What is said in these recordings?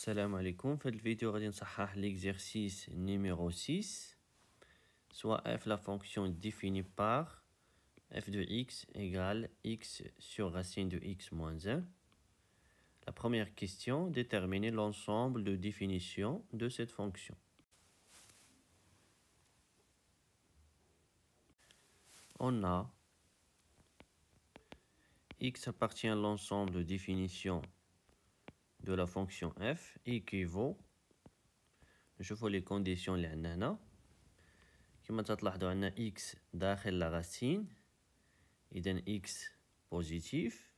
Salam alaikum. Dans cette vidéo, on va voir l'exercice numéro 6. Soit f la fonction définie par f de x égale x sur racine de x moins 1. La première question, déterminer l'ensemble de définitions de cette fonction. On a x appartient à l'ensemble de définitions de la fonction f équivaut, je vois les conditions اللي عندنا هنا. كما تلاحظوا عندنا x داخل la racine، إذن x positif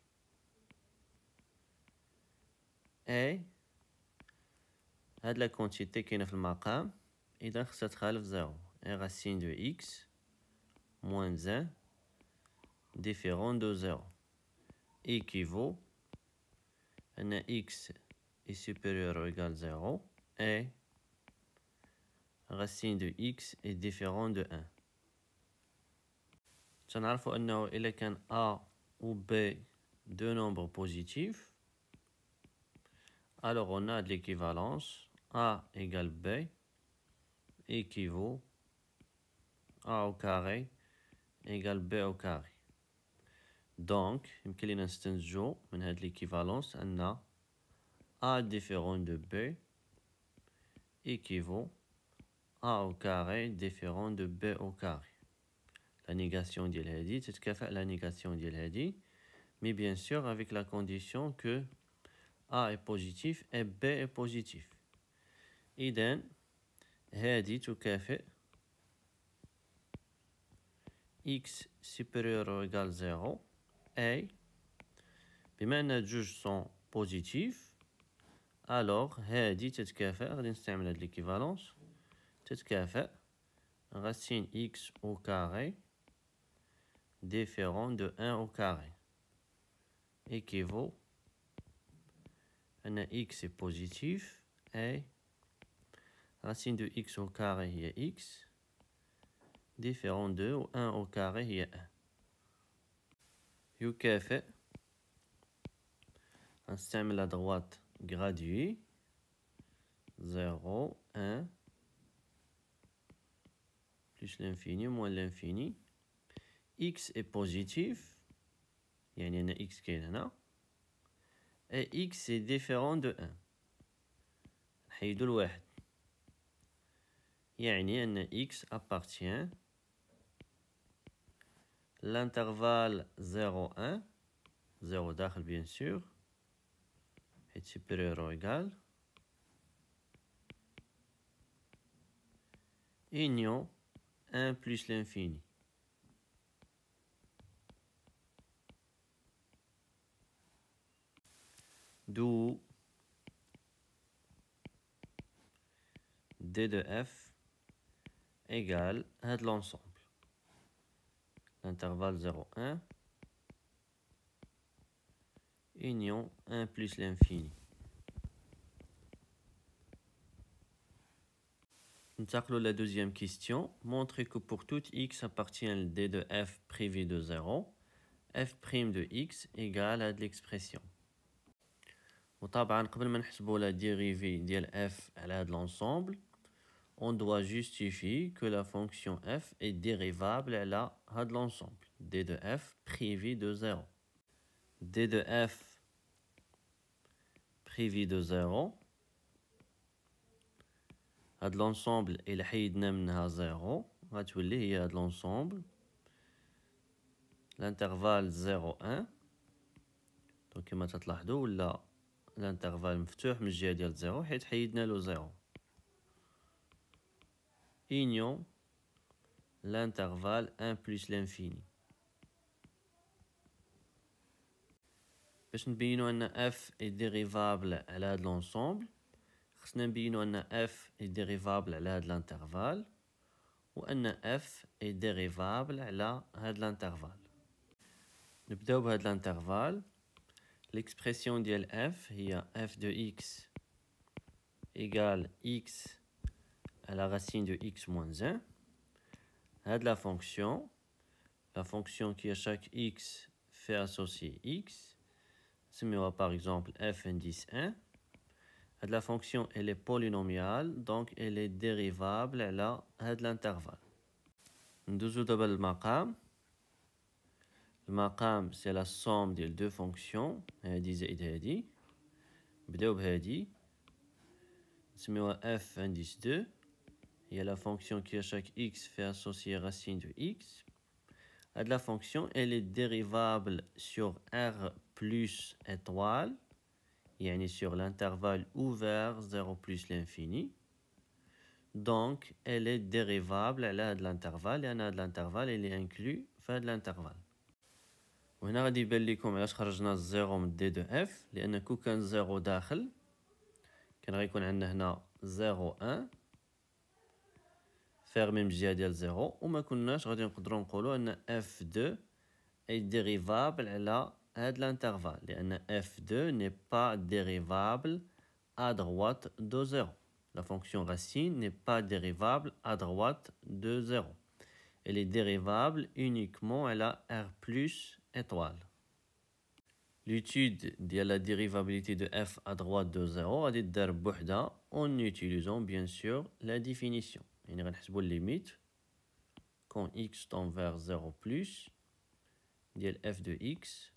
et هاد la quantité كاينة في المقام، إذن خصها تخالف 0 et racine de x moins 1 différent de 0 équivaut أن x est supérieur ou égal 0 et racine de x est différent de 1. تنعرفوا أنه إلا كان a ou b deux nombres positifs, alors on a de l'équivalence a égale b équivaut a au carré égale b au carré. Donc, يمكن لنا نستنتجو من هاد l'équivalence أن a différent de b équivaut a au carré différent de b au carré. La négation ديال هادي تتكافئ la négation ديال هادي، mais bien sûr avec la condition que a est positif et b est positif. إذن هادي تكافئ x supérieur ou égal 0 et بما أن الجوج sont positifs، alors هادي تتكافئ، غادي نستعمل هاد l'équivalence، تتكافئ racine x au carré différent de 1 au carré équivaut أن x est positif et racine de x au carré هي x différent de 1 au carré هي 1. يكافئ، نستعمل la droite graduée 0 1 plus l'infini moins l'infini. x est positif يعني أن x كاين هنا et x est différent de 1. نحيدو الواحد يعني أن x appartient l'intervalle 0 1 0 داخل bien sûr est supérieur ou égal union 1 plus l'infini. D'où d de f égale à l'ensemble. L'intervalle 0 1 union 1 plus l'infini. ننتقلوا la deuxième question. Montrez que pour tout x appartient le d de f privé de 0, f' de x égale à de l'expression. وطبعا قبل ما نحسبوا la dérivée ديال f على هذا l'ensemble, on doit justifier que la fonction f est dérivable على هذا l'ensemble d de f privé de 0. d de f privé de 0 هاد l'ensemble إلا حيدنا منها 0 غتولي هي هاد l'ensemble l'intervalle 0 1 دونك كما تلاحظوا ولا l'intervalle مفتوح من الجهة ديال 0 حيت حيدنا له 0 union l'intervalle 1 plus l'infini. باش نبينو أن f est dérivable على هاد l'ensemble خصنا نبينو أن f est dérivable على هاد l'intervalle وأن f est dérivable على هاد l'intervalle. نبداو بهاد l'intervalle. L'expression ديال f هي f de x égale x à la racine de x moins 1. هاد la fonction qui à chaque x fait associer x, نسميوها par exemple f indice 1. La fonction elle est polynomiale, donc elle est dérivable على هاد l'intervalle. ندوزو دابا للمقام. المقام c'est la somme ديال deux fonctions هادي زائد هادي. نبداو بهادي نسميوها f indice 2 هي la fonction qui à chaque x fait associer racine de x. La fonction elle est dérivable sur r plus étoile, يعني sur l'intervalle ouvert 0 plus l'infini. Donc elle est dérivable على l'intervalle لأن هذا l'intervalle il est inclus في هذا l'intervalle. وهنا غادي يبان لكم علاش خرجنا الزيرو من دي دو اف، لأن كون كان زيرو داخل كان غيكون عندنا هنا زيرو ان فيرمي من الجهة ديال زيرو، وما كناش غادي نقدروا نقولوا أن اف دو اي ديريفابل على هاد الانترفال، لأن اف دو ني با ديريفابل à droite de 0. La fonction racine n'est pas dérivable à droite de 0. Elle est dérivable uniquement à la r plus étoile. L'étude de la dérivabilité de f à droite de 0 غادي تدار بوحدها en utilisant bien sûr la définition. يعني غنحسبوا limite quand x tend vers 0 plus ديال f de x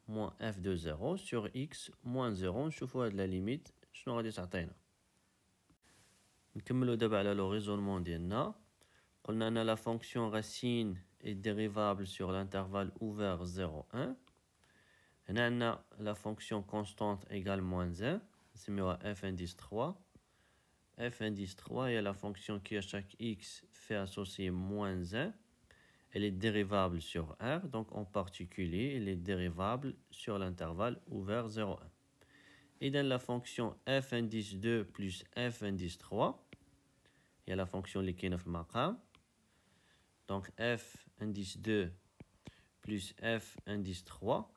moins f de 0 sur x moins 0. نشوفوا هاد la limite شنو غادي تعطينا. نكملوا دابا على لو ريزونمون ديالنا. قلنا أن la fonction racine est dérivable sur l'intervalle ouvert 0, 1. هنا عندنا la fonction constante égale moins 1. نسميوها f indice 3. f indice 3 est la fonction qui à chaque x fait associer moins 1. Elle est dérivable sur R, donc en particulier, elle est dérivable sur l'intervalle ouvert 0, 1. Et dans la fonction f indice 2 plus f indice 3, il y a la fonction liquide في المقام. Donc f indice 2 plus f indice 3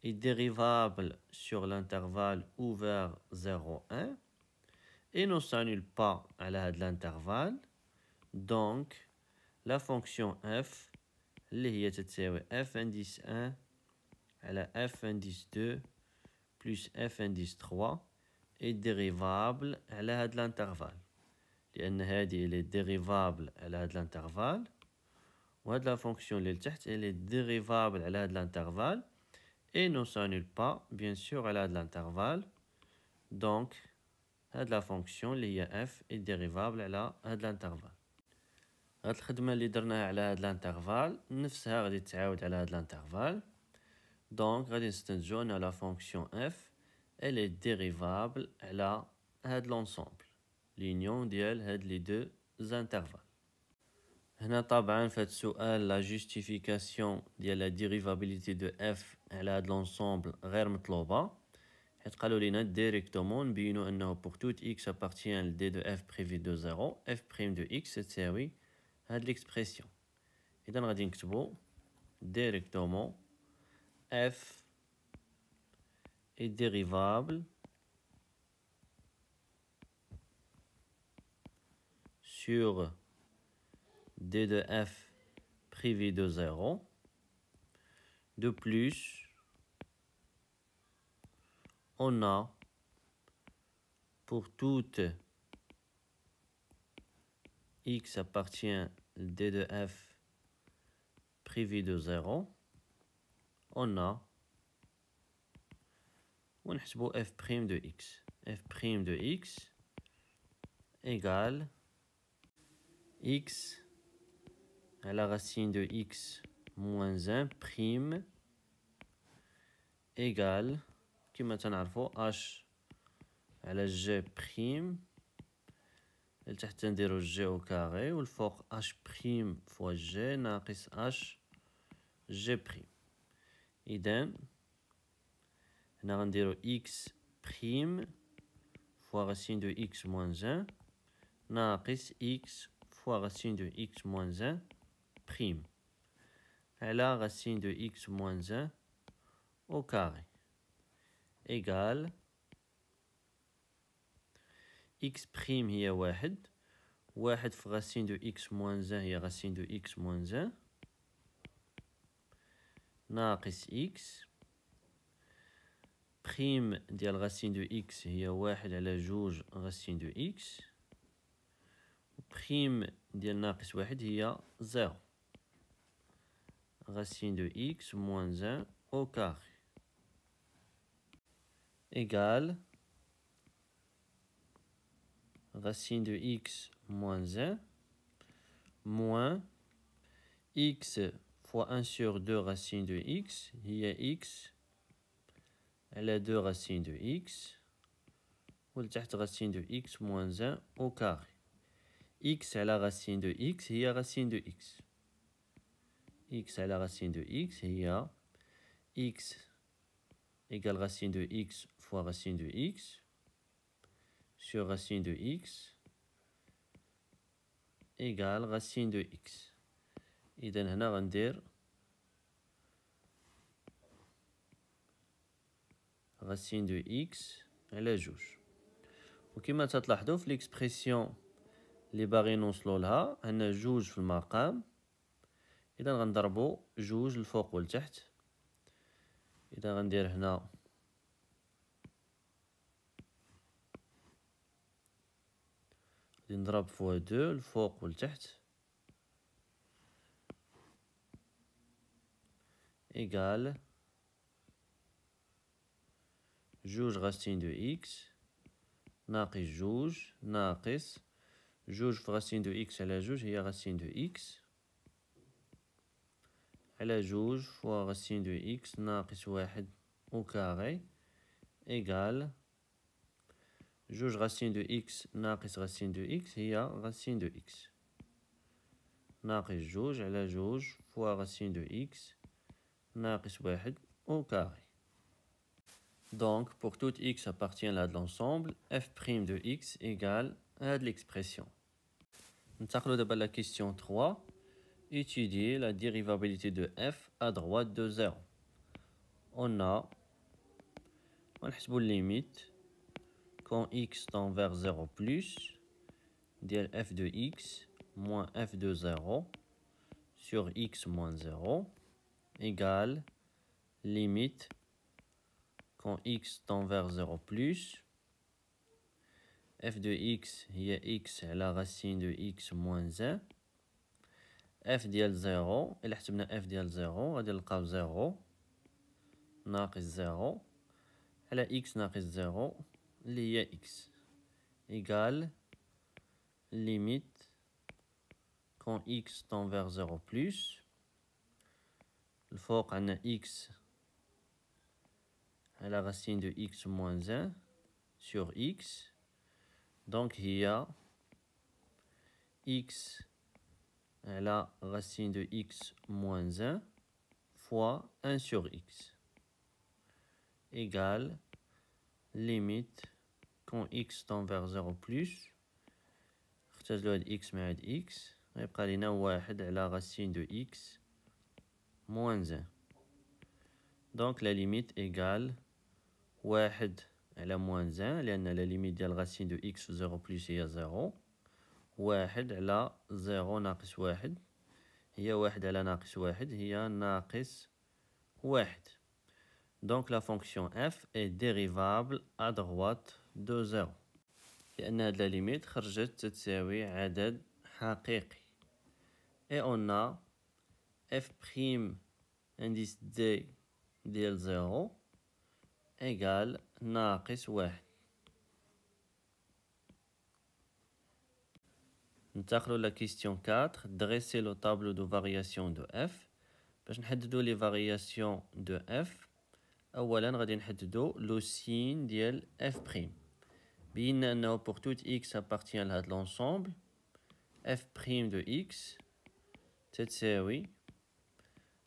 est dérivable sur l'intervalle ouvert 0, 1 et ne s'annule pas à l'intervalle. Donc la fonction f اللي هي تتساوي f indice 1 على f indice 2 plus f indice 3 est dérivable على هاد l'intervalle، لأن هادي elle est dérivable على هاد l'intervalle، وهاد la fonction اللي لتحت elle est dérivable على هاد l'intervalle et ne s'annule pas bien sûr على هاد l'intervalle. Donc هاد la fonction اللي هي f est dérivable على هاد l'intervalle. هاد الخدمة اللي درناها على هاد الانترفال نفسها غادي تعاود على هاد الانترفال. دونك غادي نستنتجو أن لا فونكسيون اف elle est dérivable على هاد لونسومبل لونيون ديال هاد لي دو انترفال. هنا طبعا في هاد السؤال لا جوستيفيكاسيون ديال لا ديريفابيليتي دو اف على هاد لونسومبل غير مطلوبة، حيت قالوا لينا ديريكتومون نبينو أنه بوغ توت اكس ابارتيان ل دي دو اف بريفي دو زيرو اف بريم دو اكس تساوي هاد l'expression. إذا غادي نكتبو directement f est dérivable sur d de f privé de 0. De plus, on a pour toute x appartient d de f privé de 0, on a ونحسبو f' de x. f' de x égale x à la racine de x moins 1 prime égale كما تنعرفو h على g prime. لتحت نديرو جي او كاري والفوق اش بريم فوا جي ناقص اش جي بريم. اذا هنا غنديرو اكس بريم فوا راسين دو اكس موان 1 ناقص اكس فوا راسين دو اكس موان 1 بريم على راسين دو اكس موان 1 او كاري ايغال x prime هي واحد في racine de x moins 1 هي racine de x moins 1 ناقص x بريم ديال غاسين دو إكس هي واحد على جوج غاسين دو إكس. بريم ديال ناقص واحد هي زيرو. Racine de x moins 1 au carré égale racine de x moins 1 moins x fois 1 sur 2 racine de x, il y a x, elle a 2 racines de x, ou le racine de x moins 1 au carré. X est la racine de x, il y a racine de x. X est la racine de x, il y a x égale racine de x fois racine de x sur racine de x égale racine de x. إذا هنا غندير racine de x على جوج. وكما تلاحظوا في ليكسبرسيون اللي باغي نوصلوا لها عندنا جوج في المقام. إذا غنضربوا جوج الفوق والتحت. إذا غندير هنا غادي نضرب فوا دو الفوق والتحت إيكال جوج غاسين دو إكس ناقص جوج ناقص جوج في غاسين دو إكس على جوج هي غاسين دو إكس على جوج فوا غاسين دو إكس ناقص واحد أو كاري إيكال جوج غاسين دو إكس ناقص غاسين دو إكس هي غاسين دو إكس ناقص جوج على جوج فوا غاسين دو إكس ناقص واحد au carré. Donc, pour tout x appartient à l'ensemble, f' de x égale à l'expression. Nous allons d'abord la question 3. Étudier la dérivabilité de f à droite de 0. On a la limite quand x tend vers 0 plus de f de x moins f de 0 sur x moins 0 égale limite quand x tend vers 0 plus f de x هي x على racine de x moins 1 f ديال 0 إلا حسبنا f ديال 0 غادي نلقاو 0 ناقص 0 على x ناقص 0 اللي هي x égale limite quand x tend vers 0 plus الفوق عندنا x على racine de x moins 1 sur x. Donc, il y a x على racine de x moins 1 fois 1 sur x égale limite quand x tend vers 0 plus اختزلوا هاد x مع هاد x غيبقى لينا واحد على racine de x moins 1. Donc, la limite égale واحد على moins 1 لأن لا ليميت ديال غاسين دو إكس في 0 بلس هي 0 واحد على 0 ناقص واحد هي واحد على ناقص واحد هي ناقص واحد. Donc la fonction f est dérivable à droite de 0 لأن هاد لا ليميت خرجت تساوي عدد حقيقي. Et on a f' indice d ديال 0 égale ناقص واحد. ننتقلوا la question 4. Dresser le tableau de variation de f. باش نحددوا les variations de f أولا غادي نحددوا le signe ديال f'. بينا أنه pour tout x appartient à l'ensemble f' de x تتساوي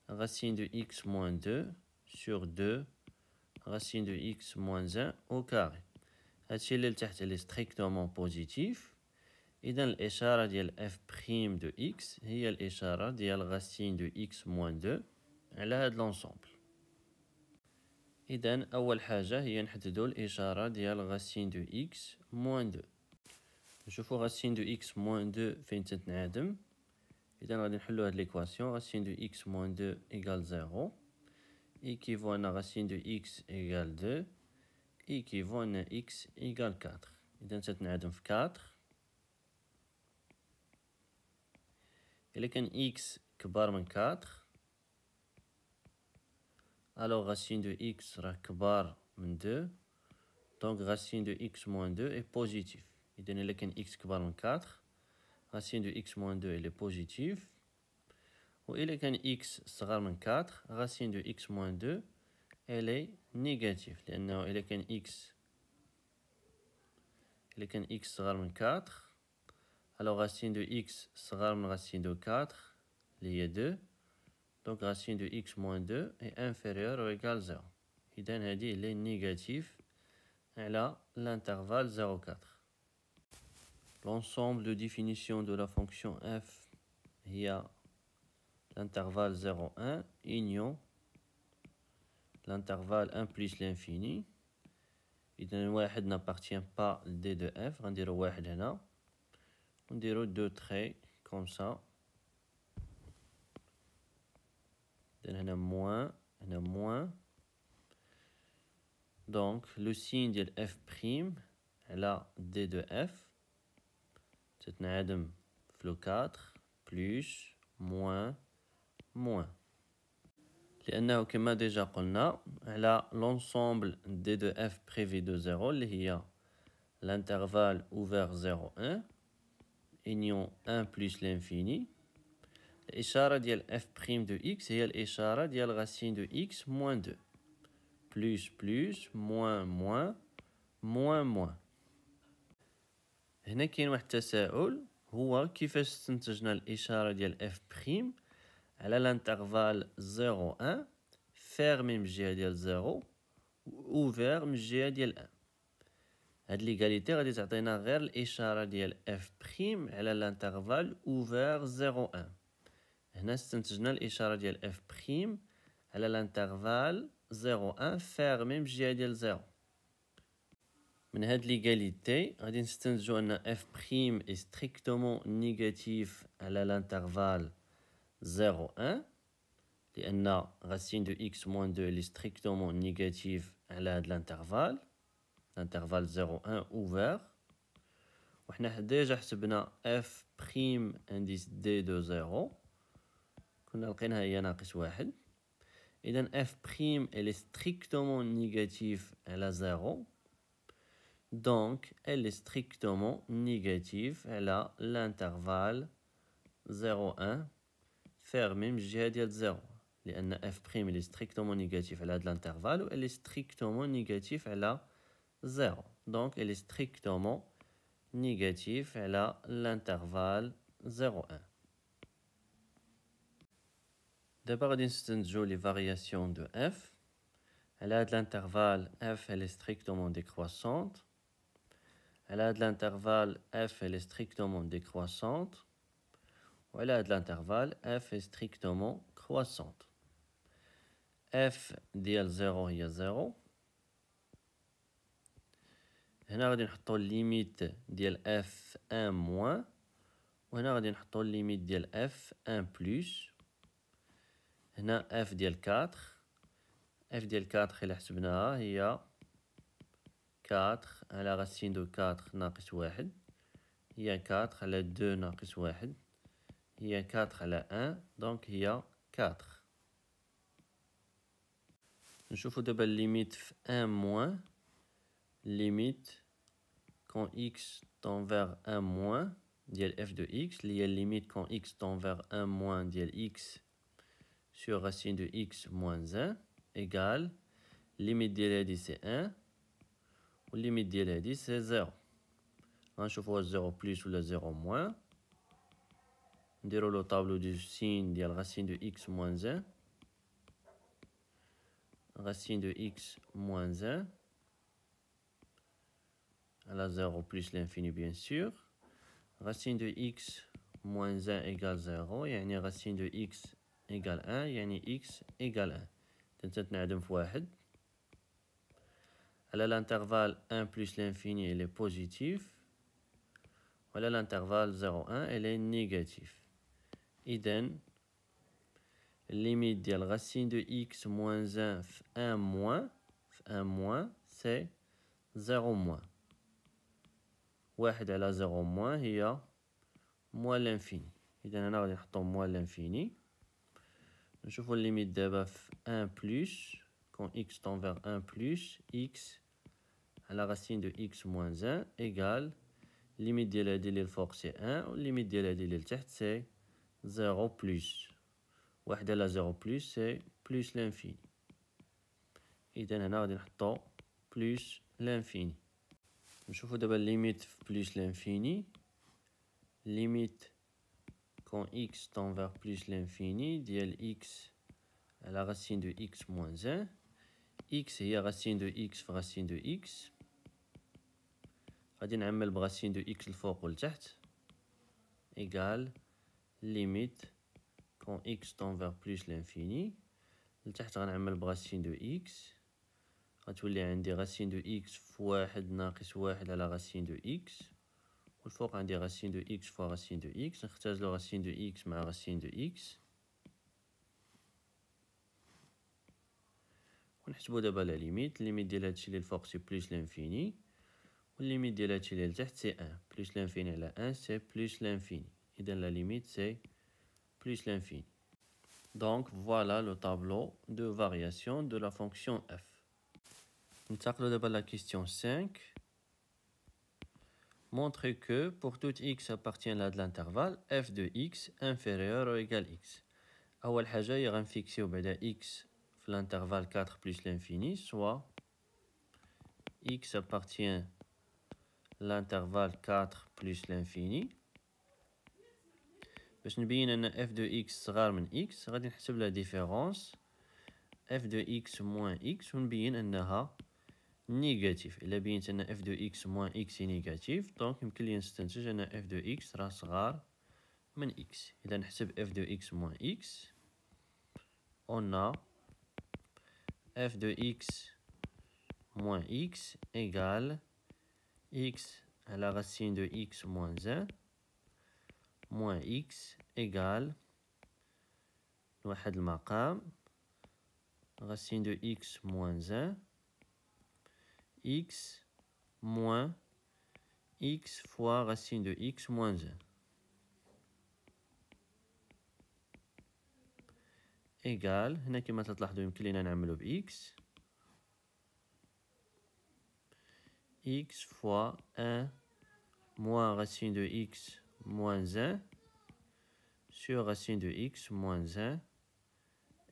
racine de x moins 2 sur 2 racine de x moins 1 au carré. هادشي اللي لتحت اللي strictement positif. إذا الإشارة ديال f' de x هي الإشارة ديال racine de x moins 2 على هاد l'ensemble. إذا أول حاجة هي نحددو الإشارة ديال racine de x moins 2. نشوفو racine de x moins 2 فين تتنعدم. إذا غادي نحلو هاد l'équation racine de x moins 2 égale 0 équivaut à racine de x égale 2 équivaut à x égale 4. إذا تتنعدم في 4. إلا كان x كبار من 4 alors racine de x راه كبار من 2 donc racine de x moins 2 est positif. إذا إلا كان x كبار من 4 racine de x moins 2 elle est positive. وإلا كان x صغار من 4 racine de x moins 2 elle est négative لأنه إلا كان x صغار من 4 alors racine de x صغار من racine de 4 اللي هي 2 donc racine de x moins 2 est inférieure ou égale 0. إذا هذه elle est négative على l'intervalle 0,4. L'ensemble de définition de la fonction f هي l'intervalle 0,1 union l'intervalle 1 plus l'infini. إذا الواحد n'appartient pas au d de f. غنديرو واحد هنا ونديرو 2 traits comme ça. إذا هنا moins هنا moins. Donc le signe ديال f' على d de f تتنعدم في لو 4 plus moins moins. لأنه كما ديجا قلنا على l'ensemble d de f privé de 0 اللي هي l'intervalle ouvert 0, 1 union 1 plus l'infini. الإشارة ديال f' de x هي الإشارة ديال racine de x moins 2 plus plus moins moins moins moins. هنا كاين واحد التساؤل هو كيفاش استنتجنا الإشارة ديال f' على الانترفال 0 1 فيرمي من الجهة ديال 0 اوفير من الجهة ديال 1. هاد ليغاليتي غادي تعطينا غير الإشارة ديال f' على الانترفال اوفير 0 1. هنا استنتجنا الإشارة ديال f' على الانترفال 0 1 فيرمي من الجهة ديال 0. من هاد ليغاليتي غادي نستنتجو أن f' est strictement négatif على الانترفال 0 1 لأن racine de x moins 2 est strictement négative على هاد الانترفال 0 1 ouvert. وحنا ديجا حسبنا f' indice d de 0 كنا لقيناها هي ناقص 1. إذا f' elle est strictement négative على 0 donc elle est strictement négative على l'intervalle 0 1 fermé من الجهة ديال 0 لأن f' elle est strictement négative على هاد الانترفال و elle est strictement négative على 0 donc elle est strictement négative على l'intervalle 0 1. دابا غادي نستنتجو لي فارياسيون دو f على هاد الانترفال f elle est strictement décroissante على هاد الانترفال f elle est strictement décroissante وعلى هاد الانترفال f est strictement croissante. f ديال 0 هي 0. هنا غادي نحطو الليميت ديال f 1 موان وهنا غادي نحطو الليميت ديال f 1 بلس. هنا f ديال 4 f ديال 4 إلا حسبناها هي 4 على راسين دو 4 ناقص 1 هي 4 على 2 ناقص 1 هي 4 على 1 دونك هي 4. نشوفو دابا الليميت في 1 موان limite quand x tend vers 1 moins ديال f de x اللي هي limite quand x tend vers 1 moins ديال x sur racine de x moins 1 égale limite ديال هادي سي 1 و limite ديال هادي سي 0. غنشوفوها 0 بلس ولا 0 moins. نديرو لو طابلو دو سين ديال racine de x moins 1 racine de x moins 1 à la 0 plus l'infini bien sûr. Racine de x moins 1 égale 0 يعني racine de x égale 1 يعني x égale 1. تنتنعدم في واحد. على l'intervalle 1 plus l'infini elle est positive. وعلى l'intervalle 0 1 elle est négative. إذن limite ديال racine de x moins 1 في 1 moins c'est 0 moins. 1 على 0 moins هي moins l'infini. إذا هنا غادي نحطو moins l'infini. نشوفو الليميت دابا في 1 plus quand x tend vers 1 plus x à la racine de x moins 1 égale limite ديال هادي اللي الفوق سي 1 و الليميت ديال هادي اللي لتحت سي 0 plus 1 على 0 plus سي plus l'infini. إذا هنا غادي نحطو plus l'infini. نشوفو دابا الليميت في plus l'infini. limite quand x tend vers plus l'infini ديال x à la racine de x moins 1. x هي racine de x في racine de x. غادي نعمل برacine de x الفوق والتحت égal limite quand x tend vers plus l'infini. لتحت غنعمل برacine de x. غتولي عندي racine de x في 1 ناقص 1 على racine de x. والفوق عندي racine de x fois racine de x. نختزلو racine de x مع racine de x. ونحسبو دابا لا ليميت. الليميت ديال هادشي اللي الفوق سي بلوس لانفيني والليميت ديال هادشي اللي لتحت سي 1. بلوس لانفيني على 1 سي بلوس لانفيني. إذا لا ليميت سي بلوس لانفيني. Donc voilà le tableau de variation de la fonction f. ننتقلو دابا la question 5. Montrez que pour tout x appartient à de l'intervalle f de x inférieur ou égal x. أول حاجة هي غنفيكسيو بعدا x في l'intervalle 4 plus l'infini, soit x appartient à l'intervalle 4 plus l'infini. باش نبين ان f de x صغار من x غادي نحسب لا ديفيرونس f de x moins x ونبين انها نيجاتيف. الا بينت ان f de x moins x نيجاتيف دونك يمكن لي نستنتج ان f de x راه صغار من x. اذا نحسب f de x moins x. On a f de x moins x égale x à la racine de x moins 1 moins x égale نوحد المقام racine de x moins 1 x moins x fois racine de x moins 1 égale هنا كما تلاحظوا يمكن لنا نعملو ب x x fois 1 moins racine de x moins 1 sur racine de x moins 1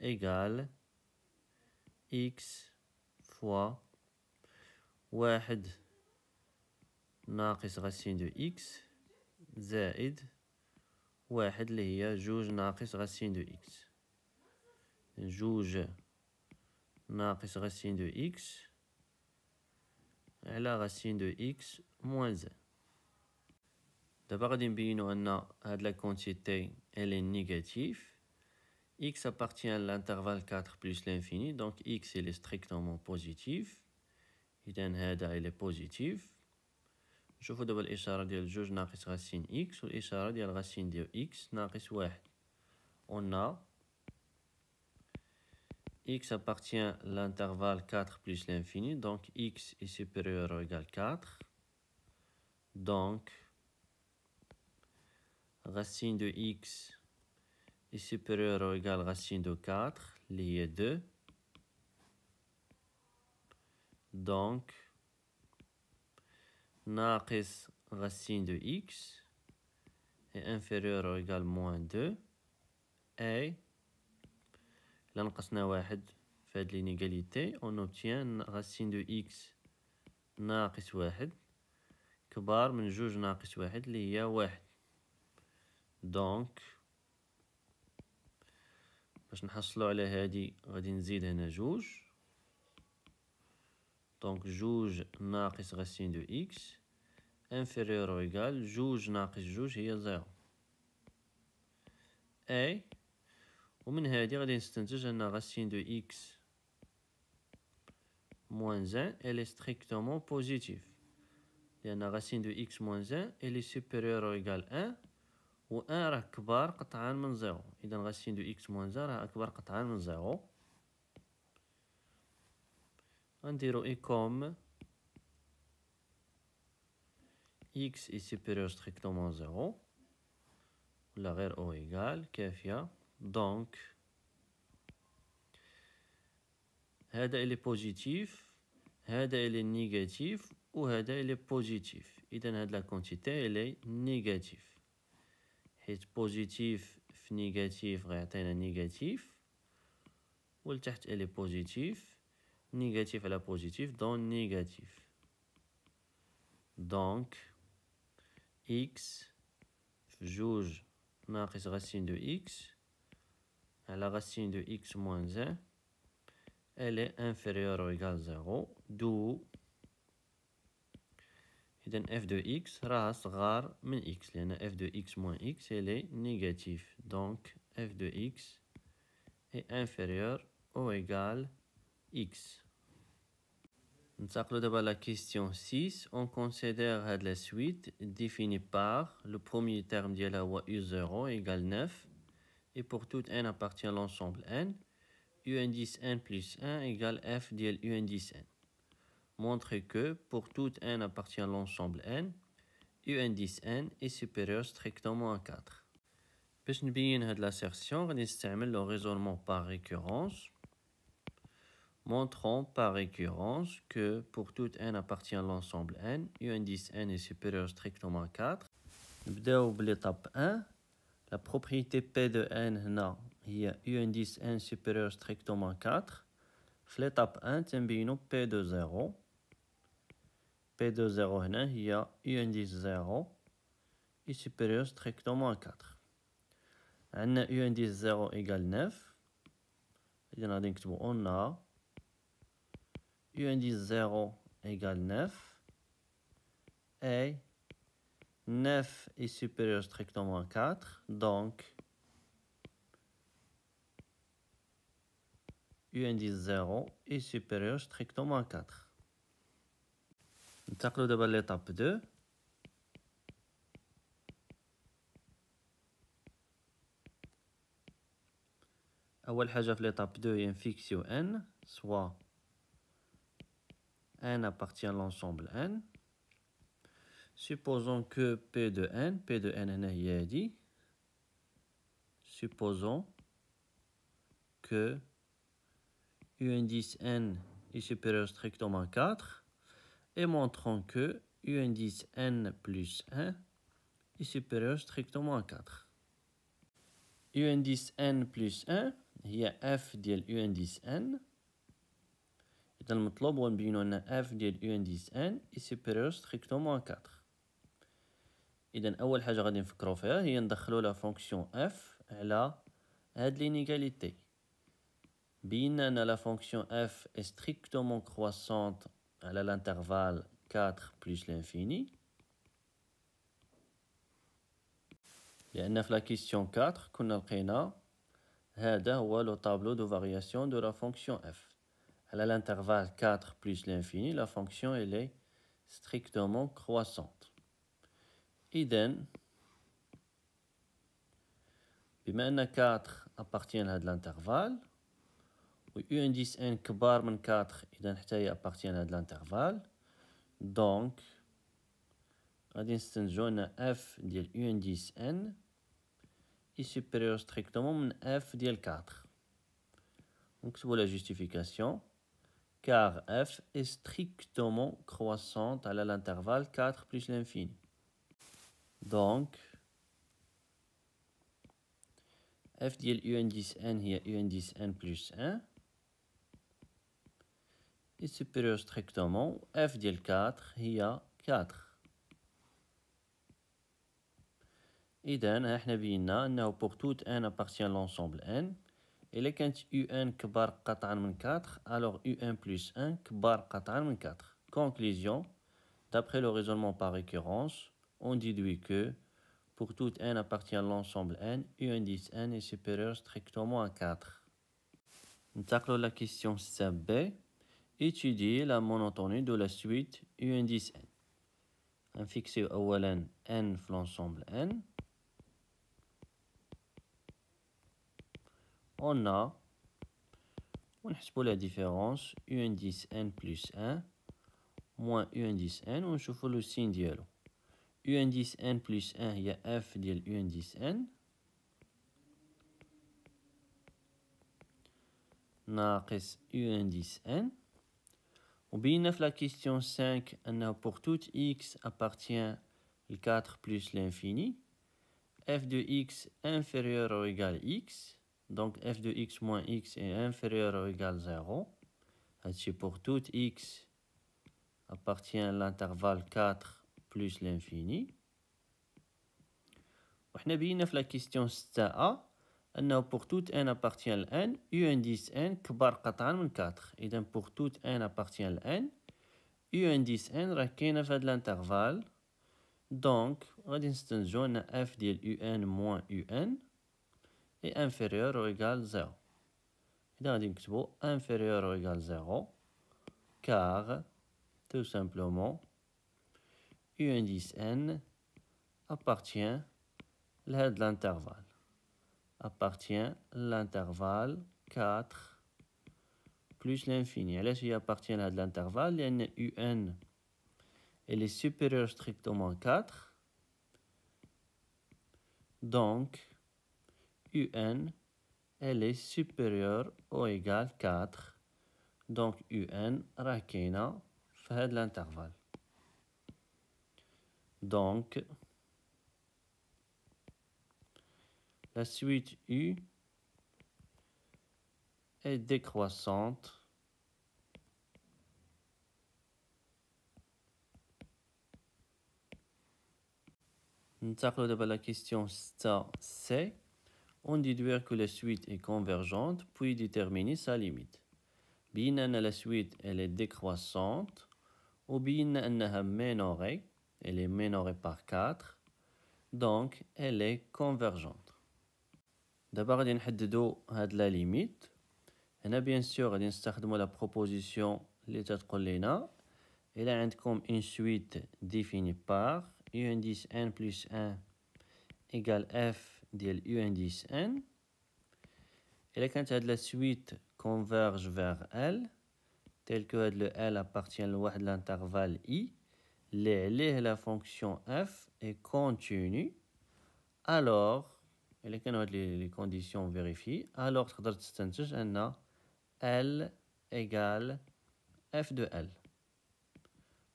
égale x fois 1 ناقص racine de x زائد 1 اللي هي 2 ناقص racine de x. 2 ناقص racine de x على racine de x moins 1. دابا غادي نبينو ان هاد لا كونتيتي elle est négative. X appartient à l'intervalle 4 plus l'infini, donc x il est strictement positif. إذا هذا il est positif. نشوفو دابا الإشارة ديال 2 ناقص racine x والإشارة ديال racine ديال x ناقص 1. On a x appartient à l'intervalle 4 plus l'infini, donc x est supérieur ou égal 4. Donc racine de x est supérieur ou égal racine de 4, lié 2. Donc ناقص racine de x est inférieur ou égal moins 2. Et là نقصنا 1 في هاد l'inégalité, on obtient racine de x ناقص 1 كبار من 2 ناقص 1 اللي هي 1. دونك باش نحصلو على هادي غادي نزيد هنا 2. دونك 2 ناقص racine de x inférieur ou égal 2 ناقص 2 هي 0. اي ومن هادي غادي نستنتج ان racine de x moins 1 elle est strictement positive. لأن racine de x moins 1 elle est supérieure ou égal 1 و 1 راه كبار قطعا من 0. إذا racine de x moins 1 راه أكبر قطعا من 0. غنديرو إي كوم x est supérieur strictement à 0 ولا غير او égal كافية. donc هذا il est positif, هذا il est négatif وهذا il est positif. إذن هاد la quantité elle est négative حيت positif في négatif غيعطينا négatif والتحت elle est positif négatif على positif donc négatif. donc x في جوج ناقص racine de x على racine de x moins 1 elle est inférieure ou égale 0 d'où إذن f de x راها صغار من x لأن f de x moins x elle est négative. donc f de x est inférieur ou égal x. ننتقلوا دابا à la question 6. on considère هاد la suite définie par le premier terme ديالها هو u0 égale 9 et pour tout n appartient à l'ensemble n u indice n plus 1 égale f ديال u indice n. montre que pour tout n appartient à l'ensemble n u indice n est supérieur strictement à 4. باش نبين هاد l'assertion غادي نستعمل le raisonnement par récurrence. montrons par récurrence que pour tout n appartient à l'ensemble n u indice n est supérieur strictement à 4. نبداو بليطاب 1. la propriété p de n هنا هي u indice n supérieur strictement à 4. في l'étape 1 تنبينو p de 0. p de 0 هنا هي u indice 0 est supérieur strictement à 4. عندنا u indice 0 égale 9. إذن غادي نكتبو on a u indice 0 égale 9 et 9 est supérieur strictement à 4. donc u indice 0 est supérieur strictement à 4. ننتقلوا دابا l'étape 2. أول حاجة في l'étape 2 هي نفيكسيو n soit n appartient à l'ensemble n. supposons que p de n هنا هي هادي. supposons que u indice n est supérieur strictement à 4 et montrons que u indice n plus 1 est supérieur strictement à 4. u indice n plus 1 هي f ديال u indice n. إذا المطلوب هو نبينو أن f ديال u indice n est supérieur strictement à 4. إذا أول حاجة غادي نفكرو فيها هي ندخلو لا فونكسيون f على هاد لينيغاليتي. بينا أن لا فونكسيون f est strictement croissante على l'intervalle 4 plus l'infini. لأن في la question 4 كنا لقينا هذا هو لو طابلو دو فارياسيون دو لا فونكسيون f. على l'intervalle 4 plus l'infini la fonction elle est strictement croissante. إذن بما أن 4 appartient à l'intervalle و u indice n كبار من 4 إذن حتى هي appartient à l'intervalle. donc غادي نستنتجو أن f ديال u indice n est supérieur strictement من f ديال 4. نكتبو la justification car f est strictement croissante à l'intervalle 4 plus l'infini. donc f ديال u indice n هي u indice n plus 1 est supérieur strictement f ديال 4 هي 4. إذن احنا بينا أنه pour tout n appartient à l'ensemble n. إلا كانت un كبار قطعا من 4 alors un plus 1 كبار قطعا من 4. conclusion d'après le raisonnement par récurrence on déduit que pour tout n appartient à l'ensemble n u indice n est supérieur strictement à 4. ننتقلوا la question 7b. étudier la monotonie de la suite u indice n. نفيكسيو أولا n في l'ensemble n. on a ونحسبوا la différence u indice n plus 1 moins u indice n ونشوفوا le signe ديالو. u indice n plus 1 هي f ديال u indice n ناقص u indice n. وبينا في la question 5 أنه pour toute x appartient le 4 plus l'infini, f de x inférieur ou égal x, donc f de x moins x est inférieur ou égal 0. C'est pour toute x appartient à l'intervalle 4 plus l'infini. وحنا بينا في la question 6a أنه pour toute n appartient à n, u indice n كبر قطعا من 4. إذا pour toute n appartient à n, u indice n راه كاينة في هاد l'intervalle. Donc غادي نستنتجو أن f ديال u n moins u n est inférieur ou égal 0. إذا غادي نكتبو inférieur ou égal 0 car tout simplement u indice n appartient à l'intervalle. Appartient l'intervalle 4 plus l'infini. علاش هي appartient à l'intervalle لأن un elle est supérieure strictement 4. Donc un elle est supérieure ou égale 4. Donc un راه كاينة في هاد l'intervalle. Donc la suite u est décroissante ننتقلوا دابا la question 6c. On déduire que la suite est convergente puis déterminer sa limite. بينا أن la suite elle est décroissante وبينا أنها minorée, elle est minorée par 4, donc elle est convergente. دابا غادي نحددو هاد لا ليميت. هنا بيان سور غادي نستخدمو لا بروبوزيسيون اللي تتقول لينا إلا عندكم une suite définie par u indice n plus 1 égale f ديال u indice n. إلا كانت هاد لا suite converge vers L tel que هاد le L appartient لواحد l'intervalle i اللي عليه la fonction f est continue, alors إلا كانوا هاد les conditions vérifiées alors تقدر تستنتج أن L égale f de L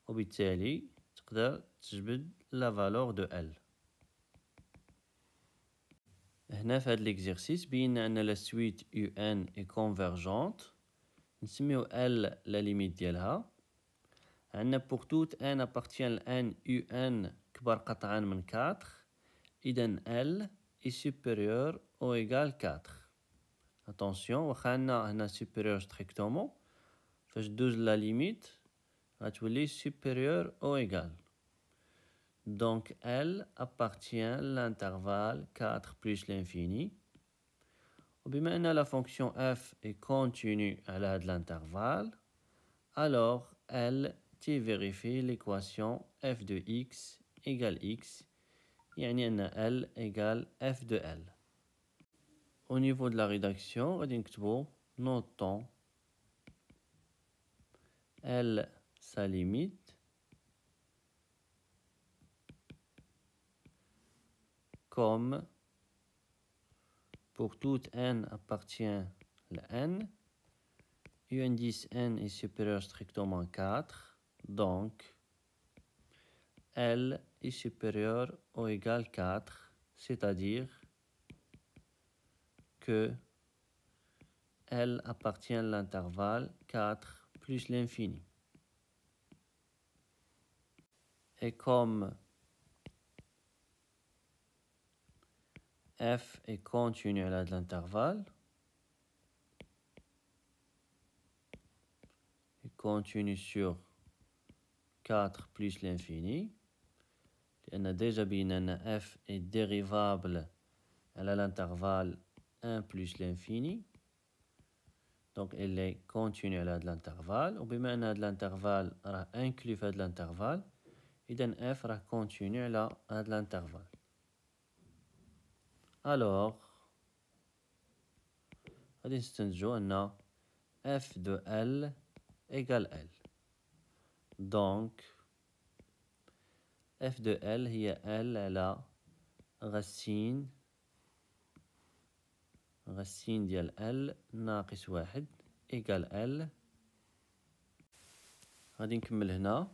وبالتالي تقدر تجبد la valeur de L. هنا في هاد l'exercice بينا أن la suite un est convergente. نسميو L la limite ديالها. عندنا pour toute n appartient ل n un كبر قطعا من 4. إذا L est supérieur ou égal 4. Attention واخا عندنا هنا supérieur strictement فاش دوز la limite غتولي supérieur ou égal. Donc L appartient à l'intervalle 4 plus l'infini. وبما أن la fonction f est continue على هاد l'intervalle, alors L vérifie l'équation f de x égale x, يعني أن L égale f de L. Au niveau de la rédaction, غادي نكتبو notons L sa limite comme pour toute n appartient à n, u indice n est supérieur strictement 4, donc L est supérieur ou égal 4, c'est-à-dire que L appartient à l'intervalle 4 plus l'infini. Et comme f est continu à l'intervalle, et continue sur 4 plus l'infini, on a déjà vu que f est dérivable à l'intervalle 1 plus l'infini, donc elle est continue à l'intervalle, ou bien l'intervalle est inclus dans l'intervalle, et donc f est continue à l'intervalle. Alors, on va dire que f de L égale L. Donc, اف دو ال هي ال على غسين ديال ال ناقص واحد إيكال ال. غادي نكمل هنا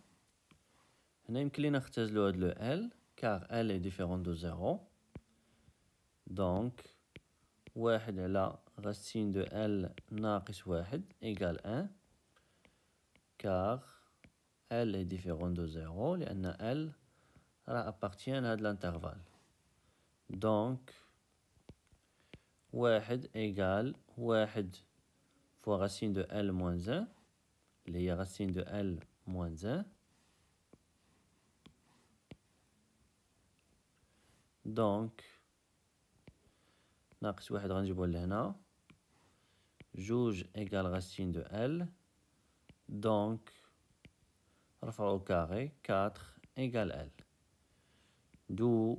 يمكن لينا نختزلو هاد لو ال كار ال est différent de 0. دونك واحد على غسين دو ال ناقص واحد إيكال 1 كار ال est différent de 0 لأن ال راه appartient لهاد الانترفال. دونك واحد إيكال واحد فوا غسين دو ال موان 1 اللي هي غسين دو ال موان 1. دونك ناقص واحد غنجيبوه لهنا جوج إيكال غسين دو ال. دونك رفعو كاري 4 إيكال ال. دو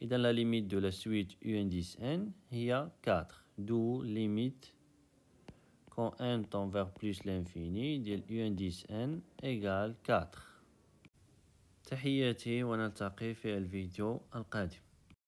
إذا لا ليميت دو لا سويت u indice n هي 4. دو ليميت quand n tend vers plus l'infini ديال u indice n égale 4. تحياتي ونلتقي في الفيديو القادم.